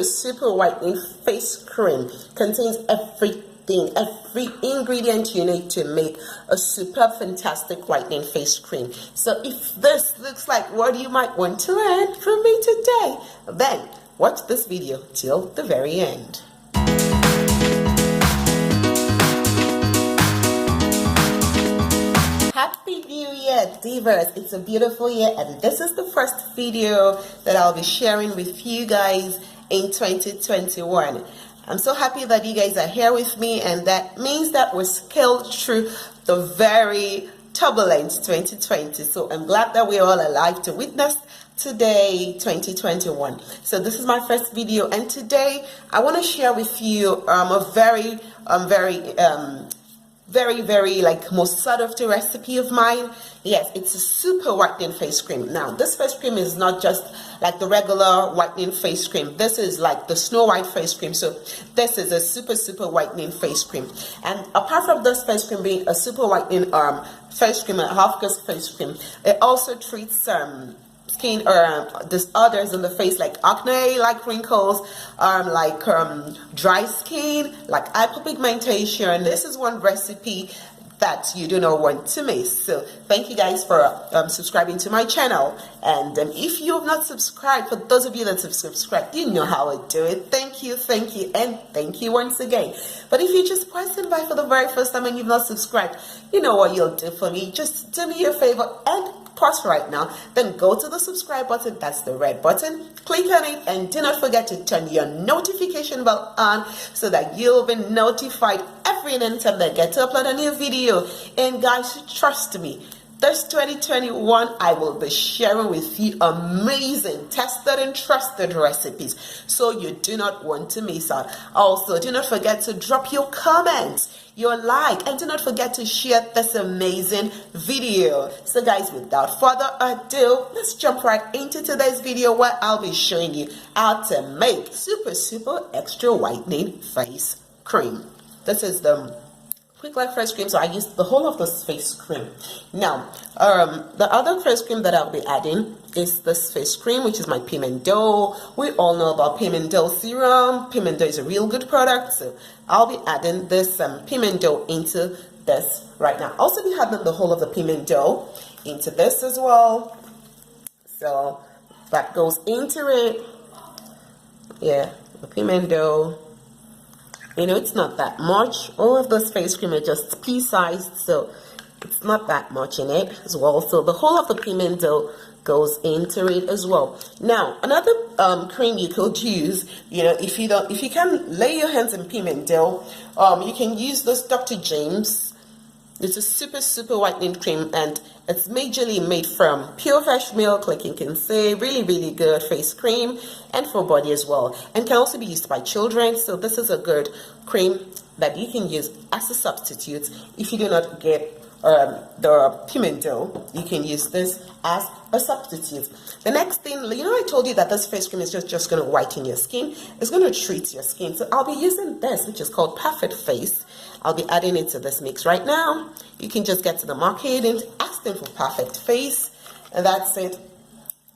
super whitening face cream. Contains every ingredient you need to make a superb, fantastic whitening face cream. So if this looks like what you might want to learn from me today, then watch this video till the very end. Happy New Year, Divas! It's a beautiful year, and this is the first video that I'll be sharing with you guys in 2021. I'm so happy that you guys are here with me, and that means that we're scaled through the very turbulent 2020. So I'm glad that we're all alive to witness today, 2021. So this is my first video, and today I want to share with you a very like most sought after recipe of mine. Yes, it's a super whitening face cream. Now this face cream is not just like the regular whitening face cream. This is like the Snow White face cream. So this is a super whitening face cream. And apart from this face cream being a super whitening face cream, a HALFCASTE face cream, it also treats skin disorders in the face, like acne, like wrinkles, like dry skin, like hyperpigmentation. This is one recipe that you do not want to miss. So thank you guys for subscribing to my channel, and if you have not subscribed, for those of you that have subscribed, you know how I do it. Thank you, and thank you once again. But if you're just passing by for the very first time and you've not subscribed, you know what you'll do for me. Just do me a favor and pause right now, then go to the subscribe button. That's the red button. Click on it, and do not forget to turn your notification bell on so that you'll be notified every time that I get to upload a new video. And guys, trust me, this 2021 I will be sharing with you amazing, tested and trusted recipes, so you do not want to miss out. Also, do not forget to drop your comments, your like, and do not forget to share this amazing video. So guys, without further ado, let's jump right into today's video, where I'll be showing you how to make super extra whitening face cream. This is the quick life face cream, so I used the whole of this face cream. Now the other face cream that I'll be adding is this face cream, which is my Pimento. We all know about Pimento serum. Pimento is a real good product, so I'll be adding this Pimento into this right now. Also be adding the whole of the Pimento into this as well, so that goes into it. Yeah, the Pimento, you know, it's not that much. All of this face cream are just pea-sized, so it's not that much in it as well. So the whole of the Pimento goes into it as well. Now, another cream you could use, you know, if you can lay your hands in Pimento, you can use this Dr. James. It's a super whitening cream, and it's majorly made from pure fresh milk, like you can say. Really good face cream, and for body as well, and can also be used by children. So this is a good cream that you can use as a substitute if you do not get the Pimento. You can use this as a substitute. The next thing, you know, I told you that this face cream is just going to whiten your skin. It's going to treat your skin. So I'll be using this, which is called Perfect Face. I'll be adding it to this mix right now. You can just get to the market and ask them for Perfect Face, and that's it.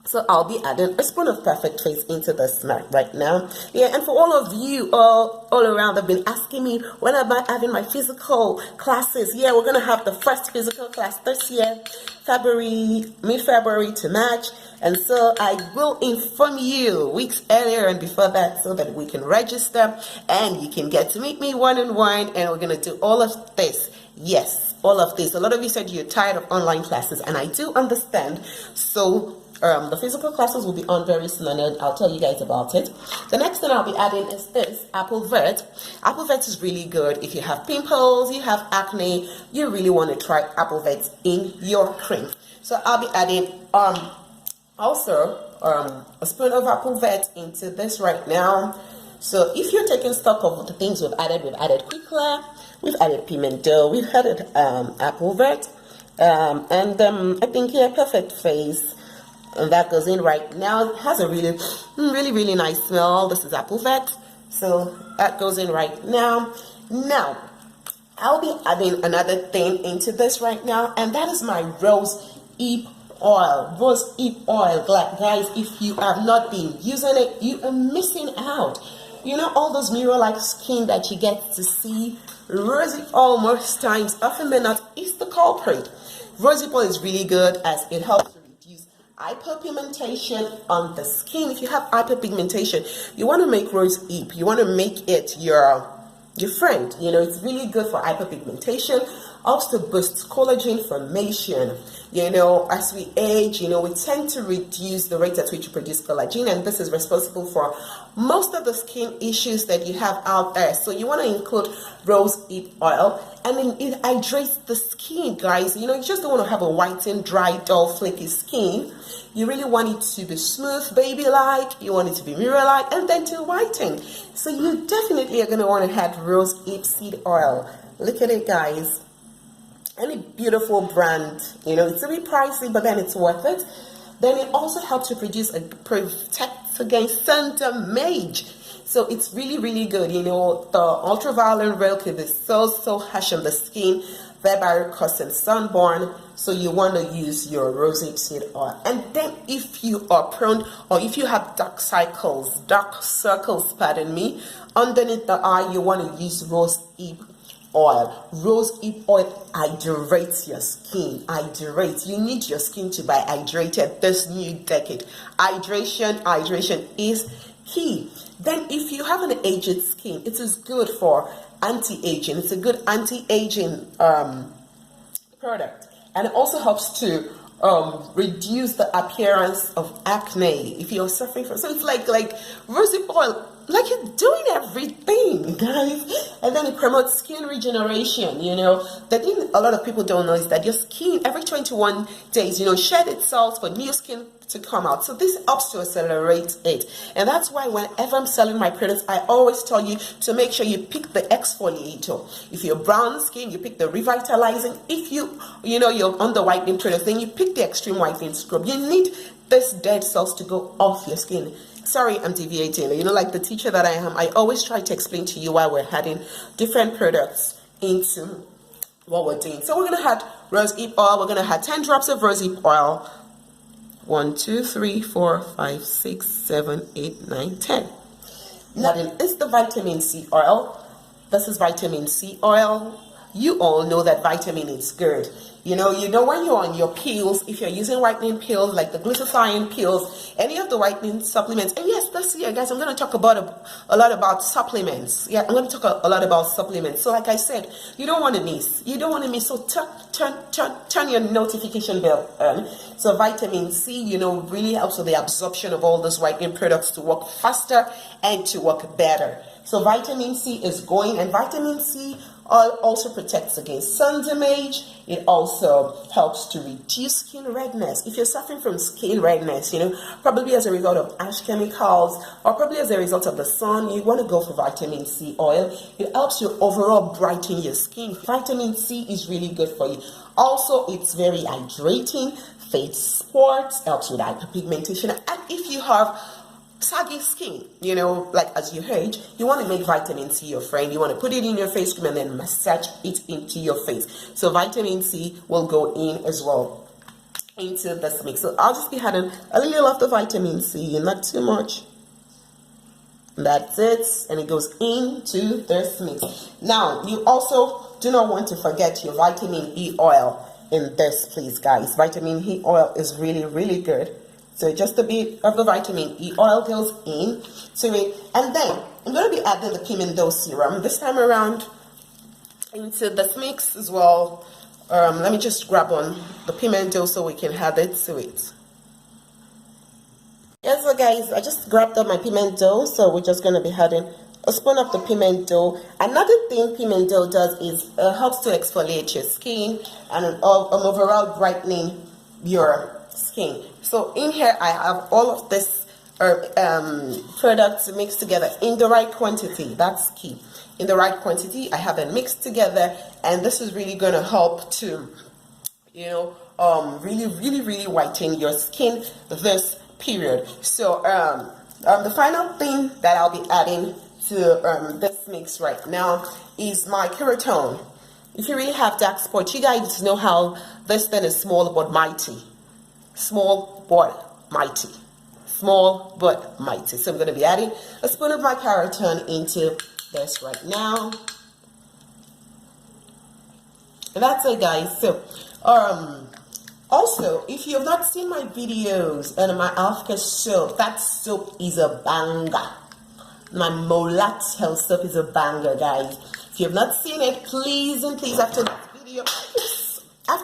So I'll be adding a spoon of Perfect Face into this right now. Yeah, and for all of you all around have been asking me, when am I having my physical classes? Yeah, we're going to have the first physical class this year, mid-February to March. And so I will inform you weeks earlier and before that, so that we can register and you can get to meet me one-on-one, and we're going to do all of this. Yes, all of this. A lot of you said you're tired of online classes, and I do understand. So the physical classes will be on very soon, and I'll tell you guys about it. The next thing I'll be adding is this Apple Vert. Apple Vert is really good if you have pimples, you have acne, you really want to try Apple Vert in your cream. So I'll be adding also a spoon of Apple Vert into this right now. So if you're taking stock of the things we've added Quick Clear, we've added Pimento, we've added Apple Vert, and I think, yeah, Perfect Face. And that goes in right now. It has a really nice smell. This is Apple Vert, so that goes in right now. Now I'll be adding another thing into this right now, and that is my Rosehip oil, rosehip oil. Guys, if you have not been using it, you are missing out. You know, all those mirror-like skin that you get to see, rosehip oil most times, often than not, is the culprit. Rosehip oil is really good as it helps to reduce hyperpigmentation on the skin. If you have hyperpigmentation, you want to make rosehip, you want to make it your friend. You know, it's really good for hyperpigmentation, also boosts collagen formation. You know, as we age, you know, we tend to reduce the rate at which we produce collagen, and this is responsible for most of the skin issues that you have out there. So you want to include rosehip oil, and then it hydrates the skin, guys. You know, you just don't want to have a whitened, dry, dull, flaky skin. You really want it to be smooth, baby-like. You want it to be mirror-like, and then to whiten. So you definitely are going to want to add rosehip seed oil. Look at it, guys. Any beautiful brand, you know, it's a bit pricey, but then it's worth it. Then it also helps to protect against sun damage. So it's really, really good. You know, the ultraviolet rays can be so harsh on the skin, thereby causing sunburn. So you want to use your rosehip seed oil. And then if you are prone, or if you have dark circles, pardon me, underneath the eye, you want to use rosehip oil. Rosehip oil hydrates your skin. You need your skin to be hydrated this new decade. Hydration is key. Then if you have an aged skin, it is good for anti-aging. It's a good anti-aging product, and it also helps to reduce the appearance of acne if you're suffering from. So it's like rosehip oil, like you're doing everything, guys. And then it promotes skin regeneration. You know, the thing a lot of people don't know is that your skin every 21 days, you know, shed its cells for new skin to come out. So this helps to accelerate it. And that's why whenever I'm selling my products, I always tell you to make sure you pick the exfoliator. If you're brown skin, you pick the revitalizing. If you're on the whitening products, then you pick the extreme whitening scrub. You need this dead cells to go off your skin. Sorry, I'm deviating. You know, like the teacher that I am, I always try to explain to you why we're adding different products into what we're doing. So we're going to add rosehip oil. We're going to add 10 drops of rosehip oil. 1, 2, 3, 4, 5, 6, 7, 8, 9, 10. Now then, it's the vitamin C oil. This is vitamin C oil. You all know that vitamin is good. You know when you're on your pills, if you're using whitening pills like the glutathione pills, any of the whitening supplements. And yes, this year, guys, I'm going to talk about a lot about supplements. Yeah, I'm going to talk a lot about supplements. So like I said, you don't want to miss. So turn your notification bell on. So vitamin C, you know, really helps with the absorption of all those whitening products to work faster and to work better. So vitamin C is going, and vitamin C also protects against sun damage. It also helps to reduce skin redness. If you're suffering from skin redness, you know, probably as a result of ash chemicals or probably as a result of the sun, you want to go for vitamin C oil. It helps you overall brighten your skin. Vitamin C is really good for you. Also, it's very hydrating, fades spots, helps with hyperpigmentation. And if you have saggy skin, you know, like as you age, you want to make vitamin C your friend. You want to put it in your face cream and then massage it into your face. So vitamin C will go in as well into this mix. So I'll just be adding a little of the vitamin C, not too much. That's it, and it goes into this mix. Now, you also do not want to forget your vitamin E oil in this, please, guys. Vitamin E oil is really, really good. So just a bit of the vitamin E oil goes in to it. And then I'm going to be adding the Pimento serum this time around into this mix as well. Let me just grab on the Pimento so we can add it to it. Yes, so guys, I just grabbed up my Pimento, so we're just going to be adding a spoon of the Pimento. Another thing Pimento does is helps to exfoliate your skin and overall brightening your skin. So in here I have all of this products mixed together in the right quantity. That's key. In the right quantity, I have it mixed together, and this is really going to help to, you know, really whiten your skin this period. So the final thing that I'll be adding to this mix right now is my carotone. If you really have dark spots, you guys know how this thing is small but mighty. small but mighty. Small but mighty. So I'm going to be adding a spoon of my carotone into this right now. And that's it, guys. So also, if you have not seen my videos and my HALFCASTE soap, that soap is a banger. My MOLATO soap is a banger, guys. If you have not seen it, please and please after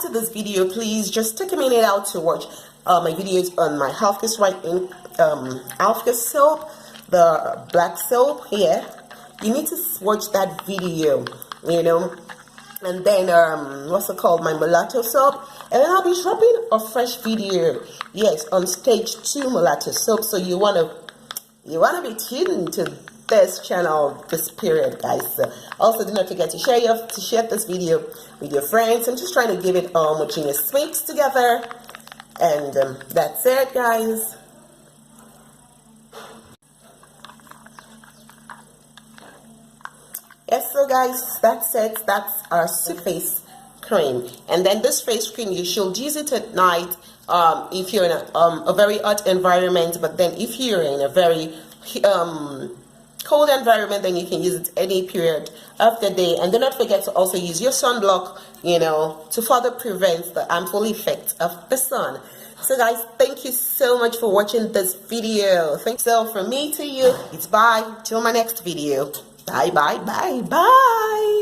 this video, please just take a minute out to watch my videos on my HALFCASTE Whitening HALFCASTE soap, the black soap here. You need to watch that video, you know. And then what's it called, my MOLATO soap, and then I'll be dropping a fresh video, yes, on stage 2 MOLATO soap. So you wanna be tuned to this channel this period, guys. So also do not forget to share this video with your friends. I'm just trying to give it a homogeneous mix together, and that's it, guys. Yes, so guys, that's it. That's our face cream. And then this face cream, you should use it at night if you're in a very hot environment. But then if you're in a very cold environment, then you can use it any period of the day. And do not forget to also use your sunblock, you know, to further prevent the harmful effects of the sun. So guys, thank you so much for watching this video. So from me to you, it's bye till my next video. Bye, bye, bye, bye.